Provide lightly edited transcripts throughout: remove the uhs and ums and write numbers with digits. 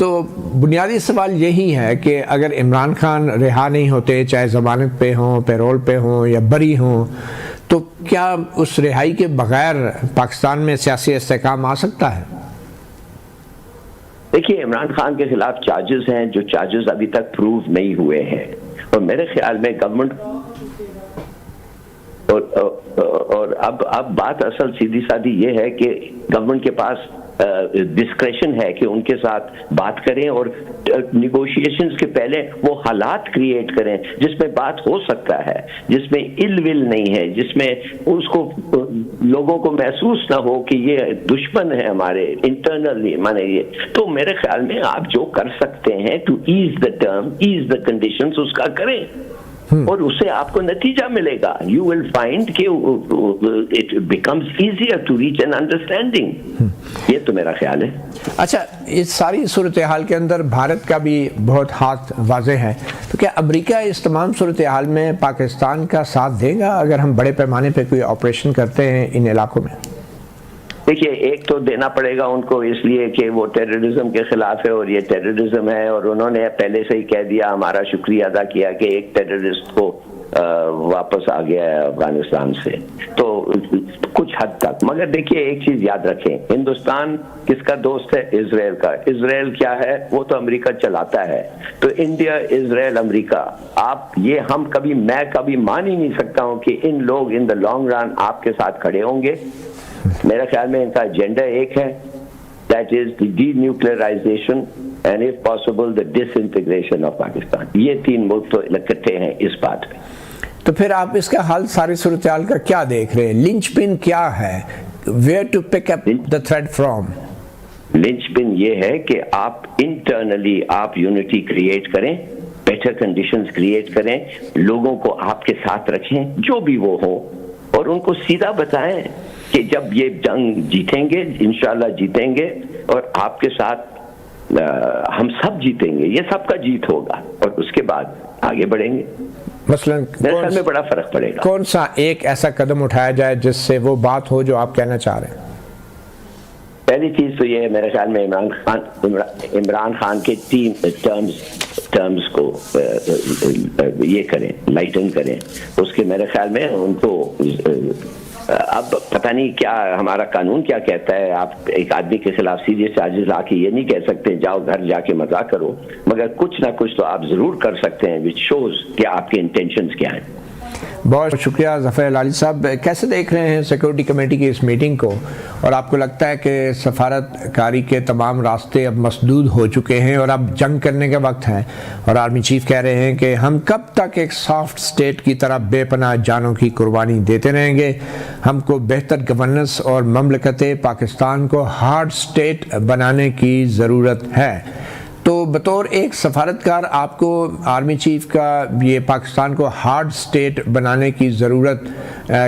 تو بنیادی سوال یہی ہے کہ اگر عمران خان رہا نہیں ہوتے، چاہے ضمانت پہ ہوں، پیرول پہ ہوں یا بری ہوں، تو کیا اس رہائی کے بغیر پاکستان میں سیاسی استحکام آ سکتا ہے؟ دیکھیے، عمران خان کے خلاف چارجز ہیں جو چارجز ابھی تک پروو نہیں ہوئے ہیں، اور میرے خیال میں گورنمنٹ اور اب بات اصل سیدھی سادھی یہ ہے کہ گورنمنٹ کے پاس ڈسکریشن ہے کہ ان کے ساتھ بات کریں اور نیگوشیشنز کے پہلے وہ حالات کریٹ کریں جس میں بات ہو سکتا ہے، جس میں ال ول نہیں ہے، جس میں اس کو لوگوں کو محسوس نہ ہو کہ یہ دشمن ہے ہمارے انٹرنلی مانے یہ۔ تو میرے خیال میں آپ جو کر سکتے ہیں to ease the term, ease the conditions, اس کا کریں اور اس سے آپ کو نتیجہ ملے گا۔ یو ول فائنڈ کہ it becomes easier to reach an understanding. یہ تو میرا خیال ہے۔ اچھا، اس ساری صورتحال کے اندر بھارت کا بھی بہت ہاتھ واضح ہے، تو کیا امریکہ اس تمام صورتحال میں پاکستان کا ساتھ دے گا اگر ہم بڑے پیمانے پہ کوئی آپریشن کرتے ہیں ان علاقوں میں؟ دیکھیے، ایک تو دینا پڑے گا ان کو، اس لیے کہ وہ ٹیررزم کے خلاف ہے اور یہ ٹیررزم ہے، اور انہوں نے پہلے سے ہی کہہ دیا، ہمارا شکریہ ادا کیا کہ ایک ٹیررسٹ کو واپس آ گیا ہے افغانستان سے، تو کچھ حد تک۔ مگر دیکھیے ایک چیز یاد رکھیں، ہندوستان کس کا دوست ہے؟ اسرائیل کا۔ اسرائیل کیا ہے؟ وہ تو امریکہ چلاتا ہے۔ تو انڈیا، اسرائیل، امریکہ، میں کبھی مان ہی نہیں سکتا ہوں کہ ان لوگ ان دا لانگ رن آپ کے ساتھ کھڑے ہوں گے۔ میرے خیال میں ان کا ایجنڈا ایک ہے، that is the denuclearisation and if possible the disintegration of Pakistan. یہ تین ملک تو اکٹھے ہیں اس بات پہ۔ تو پھر آپ اس کا حل ساری صورتحال کا کیا دیکھ رہے ہیں؟ لنچ پن کیا ہے؟ Where to pick up the thread from? Linchpin یہ ہے کہ آپ انٹرنلی آپ یونٹی کریٹ کریں، بیٹر کنڈیشنز کریٹ کریں، لوگوں کو آپ کے ساتھ رکھیں جو بھی وہ ہو، اور ان کو سیدھا بتائیں کہ جب یہ جنگ جیتیں گے، انشاءاللہ جیتیں گے، اور آپ کے ساتھ ہم سب جیتیں گے، یہ سب کا جیت ہوگا، اور اس کے بعد آگے بڑھیں گے۔ مثلا میرے خیال میں بڑا فرق پڑے گا۔ کون سا ایک ایسا قدم اٹھایا جائے جس سے وہ بات ہو جو آپ کہنا چاہ رہے ہیں؟ پہلی چیز تو یہ ہے میرے خیال میں عمران خان کے 3 ٹرمز کو یہ کریں، لائٹن کریں۔ اس کے میرے خیال میں ان کو اب پتہ نہیں کیا ہمارا قانون کیا کہتا ہے، آپ ایک آدمی کے خلاف سیریس چارجز لا کے یہ نہیں کہہ سکتے جاؤ گھر جا کے مزاح کرو، مگر کچھ نہ کچھ تو آپ ضرور کر سکتے ہیں which shows کہ آپ کے انٹینشنز کیا ہیں۔ بہت شکریہ ظفر العالی صاحب۔ کیسے دیکھ رہے ہیں سیکورٹی کمیٹی کی اس میٹنگ کو، اور آپ کو لگتا ہے کہ سفارت کاری کے تمام راستے اب مسدود ہو چکے ہیں اور اب جنگ کرنے کا وقت ہے، اور آرمی چیف کہہ رہے ہیں کہ ہم کب تک ایک سافٹ سٹیٹ کی طرح بے پناہ جانوں کی قربانی دیتے رہیں گے؟ ہم کو بہتر گورننس اور مملکت پاکستان کو ہارڈ سٹیٹ بنانے کی ضرورت ہے۔ تو بطور ایک سفارتکار آپ کو آرمی چیف کا یہ پاکستان کو ہارڈ سٹیٹ بنانے کی ضرورت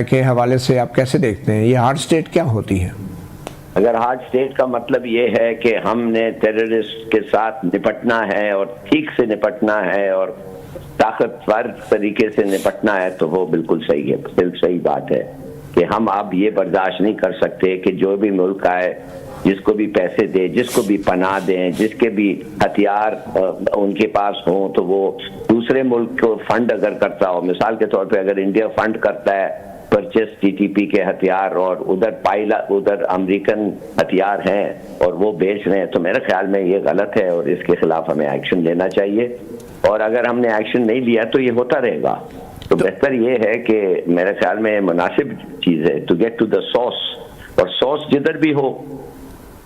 کے حوالے سے آپ کیسے دیکھتے ہیں؟ یہ ہارڈ سٹیٹ کیا ہوتی ہے؟ اگر ہارڈ سٹیٹ کا مطلب یہ ہے کہ ہم نے ٹیررسٹ کے ساتھ نپٹنا ہے اور ٹھیک سے نپٹنا ہے اور طاقتور طریقے سے نپٹنا ہے، تو وہ بالکل صحیح ہے، بالکل صحیح بات ہے کہ ہم اب یہ برداشت نہیں کر سکتے کہ جو بھی ملک آئے، جس کو بھی پیسے دے، جس کو بھی پناہ دیں، جس کے بھی ہتھیار ان کے پاس ہوں، تو وہ دوسرے ملک کو فنڈ اگر کرتا ہو، مثال کے طور پہ اگر انڈیا فنڈ کرتا ہے پرچیز TTP کے ہتھیار، اور ادھر امریکن ہتھیار ہیں اور وہ بیچ رہے ہیں، تو میرے خیال میں یہ غلط ہے اور اس کے خلاف ہمیں ایکشن لینا چاہیے، اور اگر ہم نے ایکشن نہیں لیا تو یہ ہوتا رہے گا۔ تو بہتر یہ ہے کہ میرے خیال میں مناسب چیز ہے to get to the source, اور سورس جدھر بھی ہو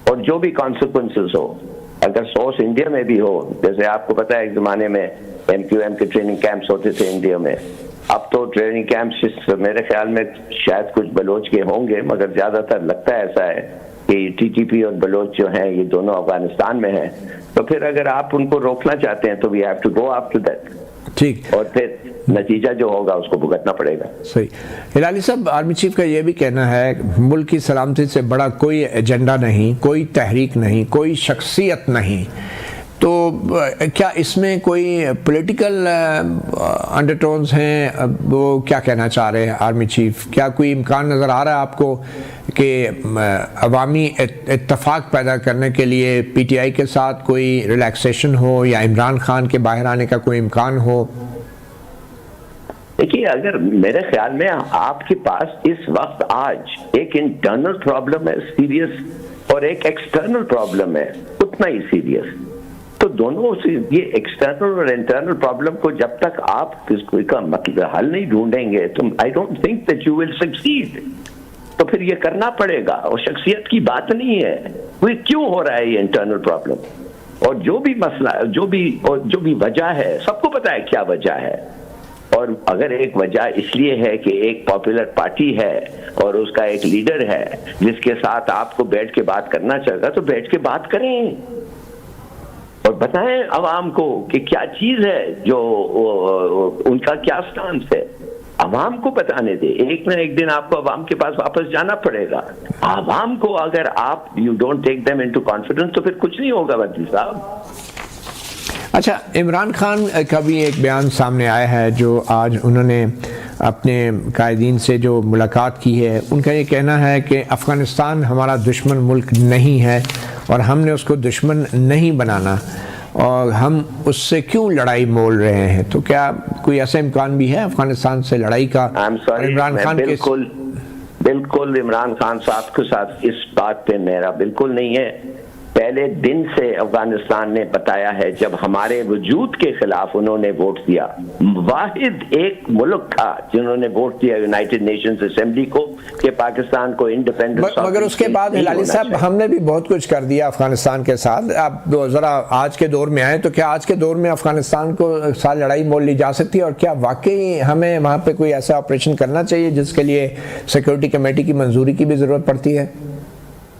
اور جو بھی کانسیکوینسز ہو، اگر سورس انڈیا میں بھی ہو، جیسے آپ کو پتا ہے ایک زمانے میں MQM کے ٹریننگ کیمپس ہوتے تھے انڈیا میں، اب تو ٹریننگ کیمپس میرے خیال میں شاید کچھ بلوچ کے ہوں گے، مگر زیادہ تر لگتا ہے ایسا ہے کہ TTP اور بلوچ جو ہیں یہ دونوں افغانستان میں ہیں، تو پھر اگر آپ ان کو روکنا چاہتے ہیں تو we have to go after that, ٹھیک، اور پھر نتیجہ جو ہوگا اس کو بھگتنا پڑے گا۔ صحیح۔ ہلالی صاحب، آرمی چیف کا یہ بھی کہنا ہے ملک کی سلامتی سے بڑا کوئی ایجنڈا نہیں، کوئی تحریک نہیں، کوئی شخصیت نہیں، تو کیا اس میں کوئی پولیٹیکل انڈر ٹونز ہیں؟ وہ کیا کہنا چاہ رہے ہیں آرمی چیف؟ کیا کوئی امکان نظر آ رہا ہے آپ کو کہ عوامی اتفاق پیدا کرنے کے لیے پی ٹی آئی کے ساتھ کوئی ریلیکسیشن ہو یا عمران خان کے باہر آنے کا کوئی امکان ہو؟ دیکھیے، اگر میرے خیال میں آپ کے پاس اس وقت آج ایک انٹرنل پرابلم ہے سیریس اور ایک ایکسٹرنل پرابلم ہے اتنا ہی سیریس، تو دونوں یہ ایکسٹرنل اور انٹرنل پرابلم کو جب تک آپ اس کا مطلب حل نہیں ڈھونڈیں گے تو I don't think that you will succeed. تو پھر یہ کرنا پڑے گا، اور شخصیت کی بات نہیں ہے. وہ کیوں ہو رہا ہے یہ انٹرنل پرابلم، اور جو بھی مسئلہ جو بھی وجہ ہے سب کو پتا ہے کیا وجہ ہے. اور اگر ایک وجہ اس لیے ہے کہ ایک پاپولر پارٹی ہے اور اس کا ایک لیڈر ہے جس کے ساتھ آپ کو بیٹھ کے بات کرنا چاہے گا، تو بیٹھ کے بات کریں اور بتائیں عوام کو کہ کیا چیز ہے جو ان کا کیا سٹانس ہے. عوام کو بتانے دے. ایک نہ ایک دن آپ کو عوام کے پاس واپس جانا پڑے گا. عوام کو اگر آپ you don't take them into confidence تو پھر کچھ نہیں ہوگا وزیر صاحب. اچھا، عمران خان کا بھی ایک بیان سامنے آیا ہے جو آج انہوں نے اپنے قائدین سے جو ملاقات کی ہے. ان کا یہ کہنا ہے کہ افغانستان ہمارا دشمن ملک نہیں ہے اور ہم نے اس کو دشمن نہیں بنانا، اور ہم اس سے کیوں لڑائی مول رہے ہیں. تو کیا کوئی ایسا امکان بھی ہے افغانستان سے لڑائی کا؟ عمران خان بالکل عمران خان صاحب کے ساتھ اس بات پہ میرا بالکل نہیں ہے. پہلے دن سے افغانستان نے بتایا ہے، جب ہمارے وجود کے خلاف انہوں نے ووٹ دیا، واحد ایک ملک تھا جنہوں نے ووٹ دیا یونائٹڈ نیشنز اسمبلی کو کہ پاکستان کو انڈیپینڈنس. مگر اس کے بعد ہلالی صاحب ہم نے بھی بہت کچھ کر دیا افغانستان کے ساتھ. آپ ذرا آج کے دور میں آئیں تو کیا آج کے دور میں افغانستان کو ساتھ لڑائی مول لی جا سکتی ہے؟ اور کیا واقعی ہمیں وہاں پہ کوئی ایسا آپریشن کرنا چاہیے جس کے لیے سیکورٹی کمیٹی کی منظوری کی بھی ضرورت پڑتی ہے؟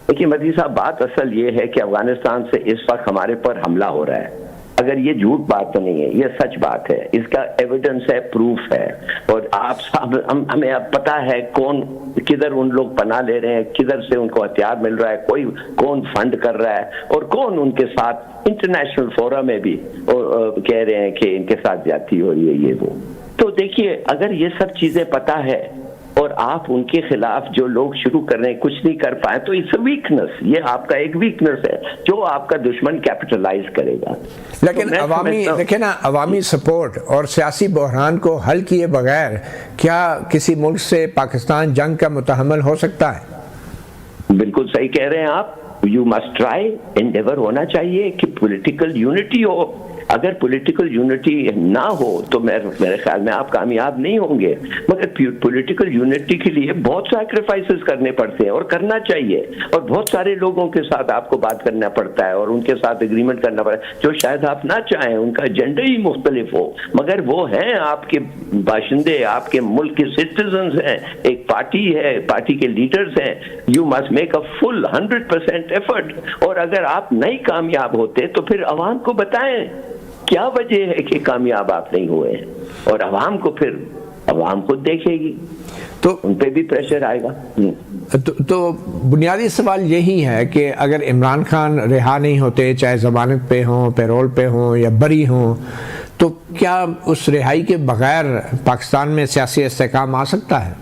دیکھیے مدی صاحب، بات اصل یہ ہے کہ افغانستان سے اس وقت ہمارے پر حملہ ہو رہا ہے. اگر یہ جھوٹ بات تو نہیں ہے، یہ سچ بات ہے. اس کا ایویڈنس ہے، پروف ہے. اور آپ صاحب ہمیں اب پتا ہے کدھر ان لوگ پناہ لے رہے ہیں، کدھر سے ان کو ہتھیار مل رہا ہے، کون فنڈ کر رہا ہے، اور کون ان کے ساتھ انٹرنیشنل فورم میں بھی کہہ رہے ہیں کہ ان کے ساتھ زیادتی ہو رہی ہے یہ وہ. تو دیکھیے، اگر یہ سب چیزیں پتا ہے اور آپ ان کے خلاف جو لوگ شروع کر رہے ہیں کچھ نہیں کر پائے، تو اٹس اے ویکنس. یہ آپ کا ایک ویکنس ہے جو آپ کا دشمن کیپٹلائز کرے گا. لیکن دیکھیں نا، عوامی سپورٹ اور سیاسی بحران کو حل کیے بغیر کیا کسی ملک سے پاکستان جنگ کا متحمل ہو سکتا ہے؟ بالکل صحیح کہہ رہے ہیں آپ. یو مسٹ ٹرائی، انڈیور ہونا چاہیے کہ پولیٹیکل یونٹی ہو. اگر پولیٹیکل یونٹی نہ ہو تو میرے خیال میں آپ کامیاب نہیں ہوں گے. مگر پولیٹیکل یونٹی کے لیے بہت سیکریفائسز کرنے پڑتے ہیں اور کرنا چاہیے، اور بہت سارے لوگوں کے ساتھ آپ کو بات کرنا پڑتا ہے اور ان کے ساتھ اگریمنٹ کرنا پڑتا ہے جو شاید آپ نہ چاہیں، ان کا ایجنڈا ہی مختلف ہو، مگر وہ ہیں آپ کے باشندے، آپ کے ملک کے سٹیزنز ہیں، ایک پارٹی ہے، پارٹی کے لیڈرز ہیں. You must make a full 100% effort. اور اگر آپ نہیں کامیاب ہوتے تو پھر عوام کو بتائیں کیا وجہ ہے کہ کامیاب آپ نہیں ہوئے، اور عوام کو دیکھے گی تو ان پہ بھی پریشر آئے گا. تو بنیادی سوال یہی ہے کہ اگر عمران خان رہا نہیں ہوتے، چاہے ضمانت پہ ہوں، پیرول پہ ہوں یا بری ہوں، تو کیا اس رہائی کے بغیر پاکستان میں سیاسی استحکام آ سکتا ہے؟